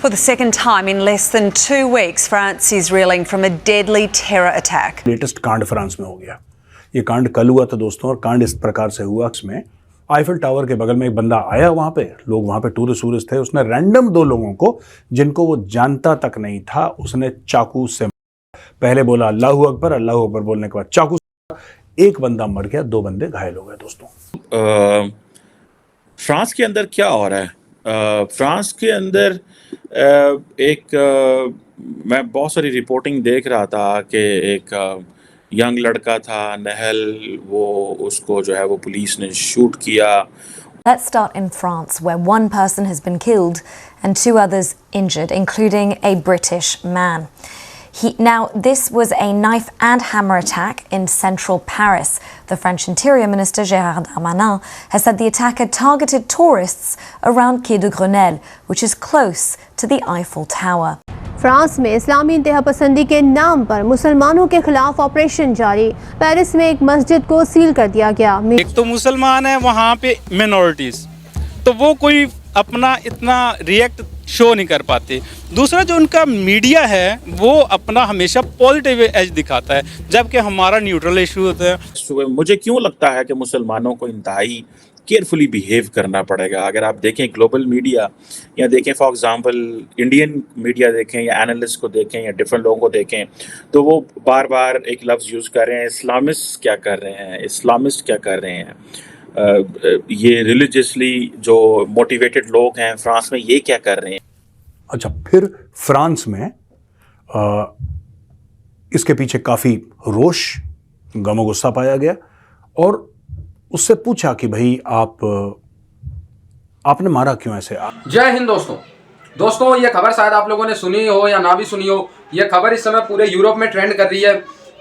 For the second time in less than 2 weeks, France is reeling from a deadly terror attack. Latest कांड France में हो गया। ये कांड कल हुआ था दोस्तों, और कांड इस प्रकार से हुआ इसमें आईफिल टावर के बगल में एक बंदा आया, वहां पे लोग वहां पे टूरिस्ट थे, उसने रैंडम 2 लोगों को जिनको वो जानता तक नहीं था उसने चाकू से पहले बोला अल्लाहू अकबर बोलने के बाद चाकू से एक बंदा मर गया, 2 बंदे घायल हो गए। दोस्तों फ्रांस के अंदर क्या हो रहा है? फ्रांस के अंदर मैं बहुत सारी रिपोर्टिंग देख रहा था कि एक यंग लड़का था नहल, वो उसको जो है वो पुलिस ने शूट किया। Let's start in France, where 1 person has been killed and 2 others injured, including a British man. Now, this was a knife and hammer attack in central Paris. The French Interior Minister Gérald Darmanin has said the attacker targeted tourists around Quai de Grenelle, which is close to the Eiffel Tower. France में इस्लामी इंतहापसंदी के नाम पर मुसलमानों के खिलाफ operation जारी। Paris में एक मस्जिद को सील कर दिया गया। एक तो मुसलमान है वहाँ पे मिनॉरिटीज, तो वो कोई अपना इतना रिएक्ट शो नहीं कर पाते। दूसरा जो उनका मीडिया है वो अपना हमेशा पॉजिटिव एज दिखाता है, जबकि हमारा न्यूट्रल इशू होता है। मुझे क्यों लगता है कि मुसलमानों को इंतहाई केयरफुली बिहेव करना पड़ेगा। अगर आप देखें ग्लोबल मीडिया या देखें फॉर एग्जांपल इंडियन मीडिया देखें या एनालिस्ट को देखें या डिफरेंट लोगों को देखें, तो वो बार बार एक लफ्ज़ यूज़ कर रहे हैं, इस्लामिस्ट क्या कर रहे हैं, इस्लामिस्ट क्या कर रहे हैं। ये रिलीजियसली जो मोटिवेटेड लोग हैं फ्रांस में, ये क्या कर रहे हैं। अच्छा, फिर फ्रांस में इसके पीछे काफी रोष, गम और गुस्सा पाया गया, और उससे पूछा कि भाई आपने मारा क्यों ऐसे। जय हिंद दोस्तों, ये खबर शायद आप लोगों ने सुनी हो या ना भी सुनी हो। ये खबर इस समय पूरे यूरोप में ट्रेंड कर रही है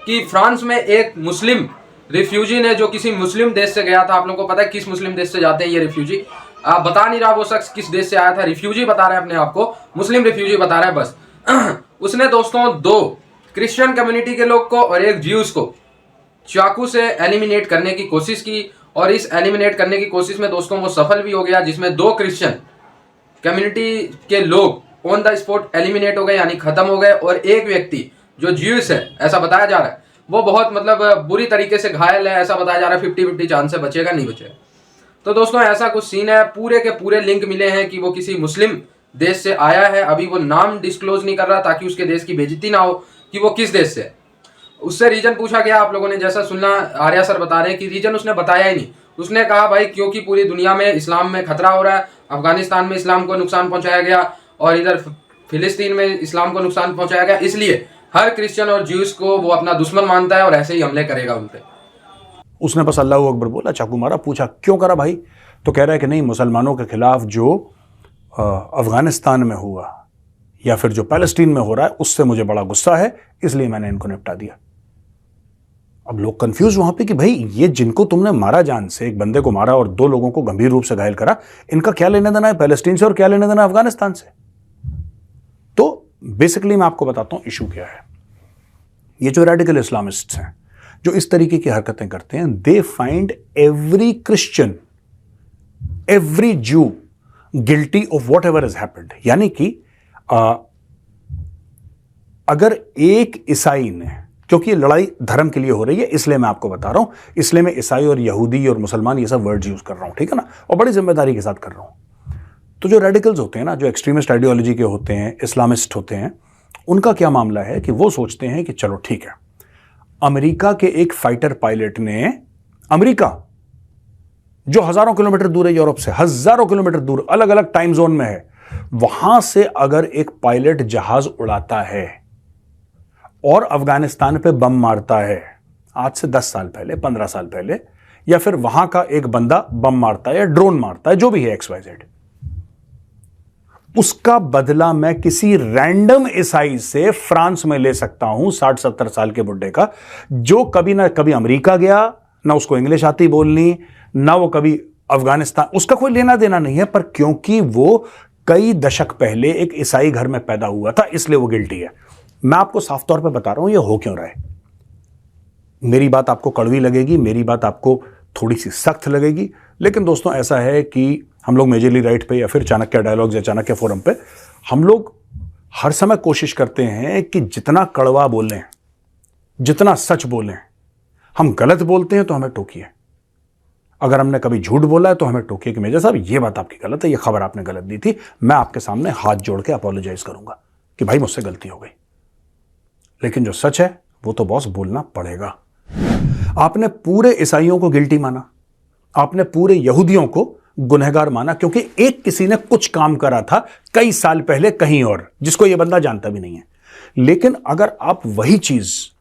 कि फ्रांस में एक मुस्लिम रिफ्यूजी ने, जो किसी मुस्लिम देश से गया था, आप लोगों को पता है किस मुस्लिम देश से जाते हैं ये रिफ्यूजी, बता नहीं रहा वो शख्स किस देश से आया था, रिफ्यूजी बता रहा है अपने आप को, मुस्लिम रिफ्यूजी बता रहा है बस। उसने दोस्तों 2 क्रिश्चियन कम्युनिटी के लोग को और एक ज्यूज को चाकू से एलिमिनेट करने की कोशिश की, और इस एलिमिनेट करने की कोशिश में दोस्तों वो सफल भी हो गया, जिसमें 2 क्रिश्चियन कम्युनिटी के लोग ऑन द स्पॉट एलिमिनेट हो गए, यानी खत्म हो गए, और एक व्यक्ति जो ज्यूज है, ऐसा बताया जा रहा है, वो बहुत बुरी तरीके से घायल है। ऐसा बताया जा रहा है 50-50 चांस है बचेगा नहीं बचेगा। तो दोस्तों ऐसा कुछ सीन है, पूरे के पूरे लिंक मिले हैं कि वो किसी मुस्लिम देश से आया है। अभी वो नाम डिस्क्लोज नहीं कर रहा ताकि उसके देश की बेइज्जती ना हो कि वो किस देश से है। उससे रीजन पूछा गया, आप लोगों ने जैसा सुनना, आर्या सर बता रहे हैं कि रीजन उसने बताया ही नहीं। उसने कहा भाई क्योंकि पूरी दुनिया में इस्लाम में खतरा हो रहा है, अफगानिस्तान में इस्लाम को नुकसान पहुंचाया गया और इधर फिलिस्तीन में इस्लाम को नुकसान पहुंचाया गया, इसलिए हर क्रिश्चियन और ज्यूज को वो अपना दुश्मन मानता है और ऐसे ही हमले करेगा उन पे। उसने बस अल्लाहू अकबर बोला, चाकू मारा। पूछा क्यों करा भाई, तो कह रहा है कि नहीं, मुसलमानों के खिलाफ जो अफगानिस्तान में हुआ या फिर जो पैलेस्टीन में हो रहा है उससे मुझे बड़ा गुस्सा है, इसलिए मैंने इनको निपटा दिया। अब लोग कंफ्यूज वहां पे कि भाई ये जिनको तुमने मारा, जान से एक बंदे को मारा और 2 लोगों को गंभीर रूप से घायल करा, इनका क्या लेना देना है पैलेस्टीन से और क्या लेना देना है अफगानिस्तान से। तो बेसिकली मैं आपको बताता हूं इशू क्या है। ये जो रेडिकल इस्लामिस्ट्स हैं, जो इस तरीके की हरकतें करते हैं, they find every Christian, every Jew guilty of whatever is happened. यानी कि अगर एक ईसाई ने, क्योंकि ये लड़ाई धर्म के लिए हो रही है इसलिए मैं आपको बता रहा हूं, इसलिए मैं ईसाई और यहूदी और मुसलमान ये सब वर्ड्स यूज कर रहा हूं, ठीक है ना, और बड़ी जिम्मेदारी के साथ कर रहा हूं। तो जो रेडिकल्स होते हैं ना, जो एक्सट्रीमिस्ट आइडियोलॉजी के होते हैं, इस्लामिस्ट होते हैं, उनका क्या मामला है कि वो सोचते हैं कि चलो ठीक है, अमेरिका के एक फाइटर पायलट ने, अमेरिका जो हजारों किलोमीटर दूर है यूरोप से, हजारों किलोमीटर दूर, अलग अलग टाइम जोन में है, वहां से अगर एक पायलट जहाज उड़ाता है और अफगानिस्तान पे बम मारता है, आज से 10 साल पहले, 15 साल पहले, या फिर वहां का एक बंदा बम मारता है या ड्रोन मारता है, जो भी है XYZ, उसका बदला मैं किसी रैंडम ईसाई से फ्रांस में ले सकता हूं, 60-70 साल के बुड्ढे का, जो कभी ना कभी अमेरिका गया, ना उसको इंग्लिश आती बोलनी, ना वो कभी अफगानिस्तान, उसका कोई लेना देना नहीं है, पर क्योंकि वो कई दशक पहले एक ईसाई घर में पैदा हुआ था इसलिए वो गिल्टी है। मैं आपको साफ तौर पे बता रहा हूं ये हो क्यों रहा है। मेरी बात आपको कड़वी लगेगी, मेरी बात आपको थोड़ी सी सख्त लगेगी, लेकिन दोस्तों ऐसा है कि हम लोग मेजरली राइट पे या फिर चाणक्य डायलॉग्स या चाणक्य फोरम पे हम लोग हर समय कोशिश करते हैं कि जितना कड़वा बोलें, जितना सच बोलें। हम गलत बोलते हैं तो हमें टोकिए, अगर हमने कभी झूठ बोला है तो हमें टोकिए कि मेजर साहब ये बात आपकी गलत है, ये खबर आपने गलत दी थी, मैं आपके सामने हाथ जोड़ के अपोलोजाइज करूंगा कि भाई मुझसे गलती हो गई। लेकिन जो सच है वो तो बॉस बोलना पड़ेगा। आपने पूरे ईसाइयों को गिल्टी माना, आपने पूरे यहूदियों को गुनहगार माना, क्योंकि एक किसी ने कुछ काम करा था कई साल पहले कहीं और, जिसको यह बंदा जानता भी नहीं है। लेकिन अगर आप वही चीज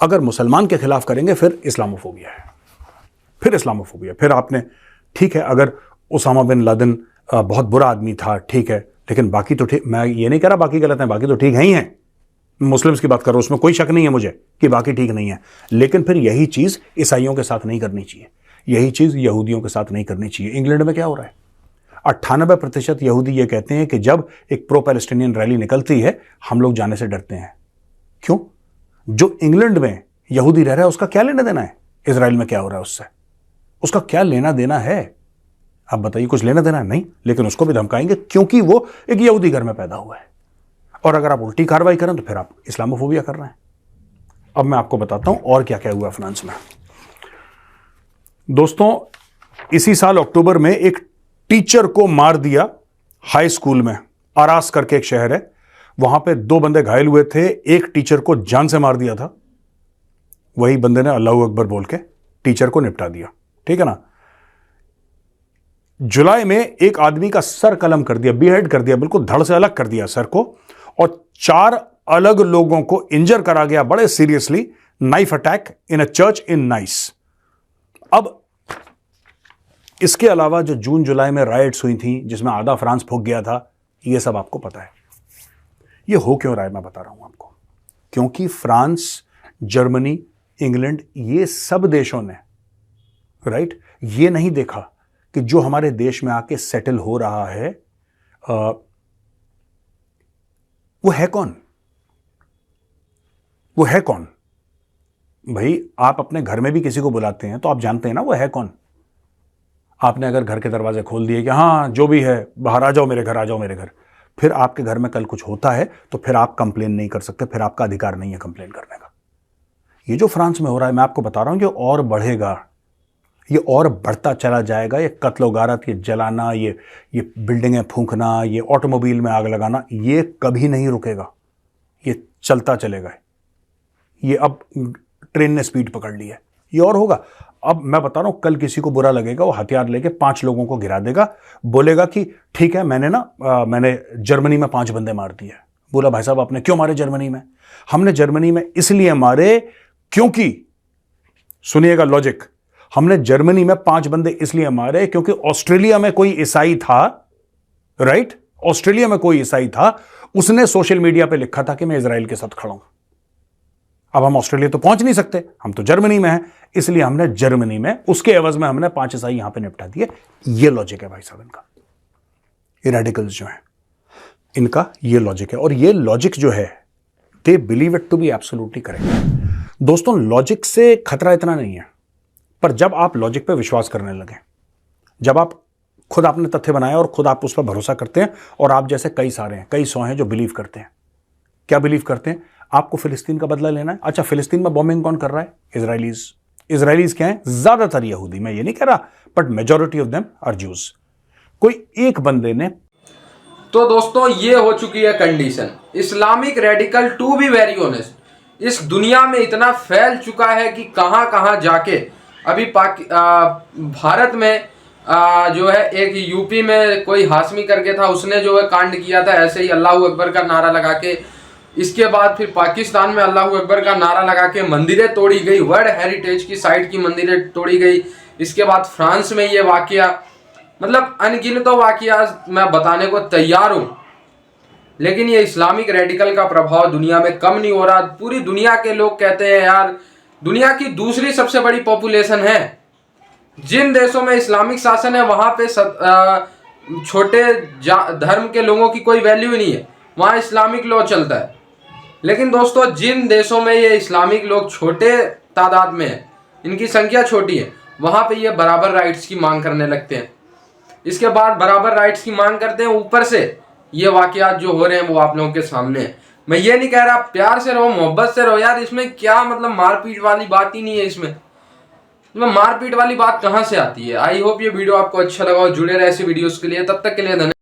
अगर मुसलमान के खिलाफ करेंगे, फिर इस्लामोफोबिया है, फिर आपने, ठीक है, अगर उसामा बिन लादेन बहुत बुरा आदमी था, ठीक है, लेकिन बाकी तो ठीक, मैं ये नहीं कह रहा बाकी गलत है, बाकी तो ठीक है ही हैं। मुस्लिम्स की बात करो, उसमें कोई शक नहीं है मुझे कि बाकी ठीक नहीं है। लेकिन फिर यही चीज ईसाइयों के साथ नहीं करनी चाहिए, यही चीज यहूदियों के साथ नहीं करनी चाहिए। इंग्लैंड में क्या हो रहा है, 98% यहूदी ये कहते हैं कि जब एक प्रो पैलेस्टीनियन रैली निकलती है हम लोग जाने से डरते हैं। क्यों? जो इंग्लैंड में यहूदी रह रहा है उसका क्या लेना देना है इजराइल में क्या हो रहा है उससे? उसका क्या लेना देना है? आप बताइए, कुछ लेना देना है? नहीं। लेकिन उसको भी धमकाएंगे क्योंकि वो एक यहूदी घर में पैदा हुआ है। और अगर आप उल्टी कार्रवाई करें तो फिर आप इस्लामोफोबिया कर रहे हैं। अब मैं आपको बताता हूं और क्या क्या हुआ फ्रांस में। दोस्तों, इसी साल अक्टूबर में एक टीचर को मार दिया हाई स्कूल में। आरास करके एक शहर है, वहां पे 2 बंदे घायल हुए थे, एक टीचर को जान से मार दिया था। वही बंदे ने अल्लाहू अकबर बोल के टीचर को निपटा दिया, ठीक है ना। जुलाई में एक आदमी का सर कलम कर दिया, बीहेड कर दिया, बिल्कुल धड़ से अलग कर दिया सर को, और 4 अलग लोगों को इंजर करा गया बड़े seriously, knife attack in a church in nice. अब इसके अलावा जो जून जुलाई में राइट्स हुई थी जिसमें आधा फ्रांस फूक गया था, यह सब आपको पता है। यह हो क्यों रहा है मैं बता रहा हूं आपको। क्योंकि फ्रांस, जर्मनी, इंग्लैंड, ये सब देशों ने राइट ये नहीं देखा कि जो हमारे देश में आके सेटल हो रहा है वो है कौन, वो है कौन। भाई आप अपने घर में भी किसी को बुलाते हैं तो आप जानते हैं ना वो है कौन। आपने अगर घर के दरवाजे खोल दिए कि हाँ जो भी है बाहर आ जाओ मेरे घर, आ जाओ मेरे घर, फिर आपके घर में कल कुछ होता है तो फिर आप कंप्लेन नहीं कर सकते, फिर आपका अधिकार नहीं है कंप्लेन करने का। ये जो फ्रांस में हो रहा है मैं आपको बता रहा हूं, ये और बढ़ेगा, ये और बढ़ता चला जाएगा। ये कत्ल गारत, ये जलाना, ये बिल्डिंगें फूंकना, ये ऑटोमोबाइल में आग लगाना, ये कभी नहीं रुकेगा, ये चलता चलेगा। ये अब ट्रेन ने स्पीड पकड़ ली है, ये और होगा। अब मैं बता रहा हूं, कल किसी को बुरा लगेगा, वो हथियार लेके 5 लोगों को गिरा देगा, बोलेगा कि ठीक है मैंने जर्मनी में 5 बंदे मार दिए। बोला भाई साहब आपने क्यों मारे जर्मनी में? हमने जर्मनी में इसलिए मारे क्योंकि, सुनिएगा लॉजिक, हमने जर्मनी में 5 बंदे इसलिए मारे क्योंकि ऑस्ट्रेलिया में कोई ईसाई था, राइट, ऑस्ट्रेलिया में कोई ईसाई था, उसने सोशल मीडिया पे लिखा था कि मैं इजराइल के साथ खड़ा हूं। अब हम ऑस्ट्रेलिया तो पहुंच नहीं सकते, हम तो जर्मनी में हैं, इसलिए हमने जर्मनी में उसके एवज में हमने 5 ईसाई यहां पे निपटा दिए। ये लॉजिक है भाई साहब इनका, ये रेडिकल्स जो है इनका ये लॉजिक है। और ये लॉजिक जो है they believe it to be absolutely correct. दोस्तों, लॉजिक से खतरा इतना नहीं है, पर जब आप लॉजिक पे विश्वास करने लगे, जब आप खुद आपने तथ्य बनाया और खुद आप उस पर भरोसा करते हैं, और आप जैसे कई सारे हैं, कई 100 हैं जो बिलीव करते हैं। क्या बिलीव करते हैं? आपको फिलिस्तीन का बदला लेना है। अच्छा, फिलिस्तीन में बॉम्बिंग कौन कर रहा है? इजराइलीज क्या है? ज्यादातर यहूदी, मैं ये नहीं कह रहा, but majority of them are Jews. कोई एक बंदे ने, तो दोस्तों ये हो चुकी है condition. Islamic radical to be very honest इस दुनिया में इतना फैल चुका है कि कहां कहां जाके, अभी भारत में जो है एक यूपी में कोई हाशमी करके था, उसने जो है कांड किया था ऐसे ही अल्लाहू अकबर का नारा लगा के। इसके बाद फिर पाकिस्तान में अल्लाहू अकबर का नारा लगा के मंदिरें तोड़ी गई, वर्ल्ड हेरिटेज की साइट की मंदिरें तोड़ी गई। इसके बाद फ्रांस में ये वाकया, मतलब अनगिनत वाकया मैं बताने को तैयार हूं। लेकिन ये इस्लामिक रेडिकल का प्रभाव दुनिया में कम नहीं हो रहा। पूरी दुनिया के लोग कहते हैं यार, दुनिया की दूसरी सबसे बड़ी पॉपुलेशन है, जिन देशों में इस्लामिक शासन है वहां पे छोटे धर्म के लोगों की कोई वैल्यू ही नहीं है, वहां इस्लामिक लॉ चलता है। लेकिन दोस्तों, जिन देशों में ये इस्लामिक लोग छोटे तादाद में है, इनकी संख्या छोटी है, वहां पे ये बराबर राइट्स की मांग करने लगते हैं। इसके बाद बराबर राइट्स की मांग करते हैं, ऊपर से ये वाकयात जो हो रहे हैं वो आप लोगों के सामने है। मैं ये नहीं कह रहा प्यार से रहो, मोहब्बत से रहो यार, इसमें क्या मतलब मारपीट वाली बात ही नहीं है। इसमें मारपीट वाली बात कहाँ से आती है। आई होप ये वीडियो आपको अच्छा लगा और जुड़े रहे ऐसे वीडियोस के लिए। तब तक के लिए धन्यवाद।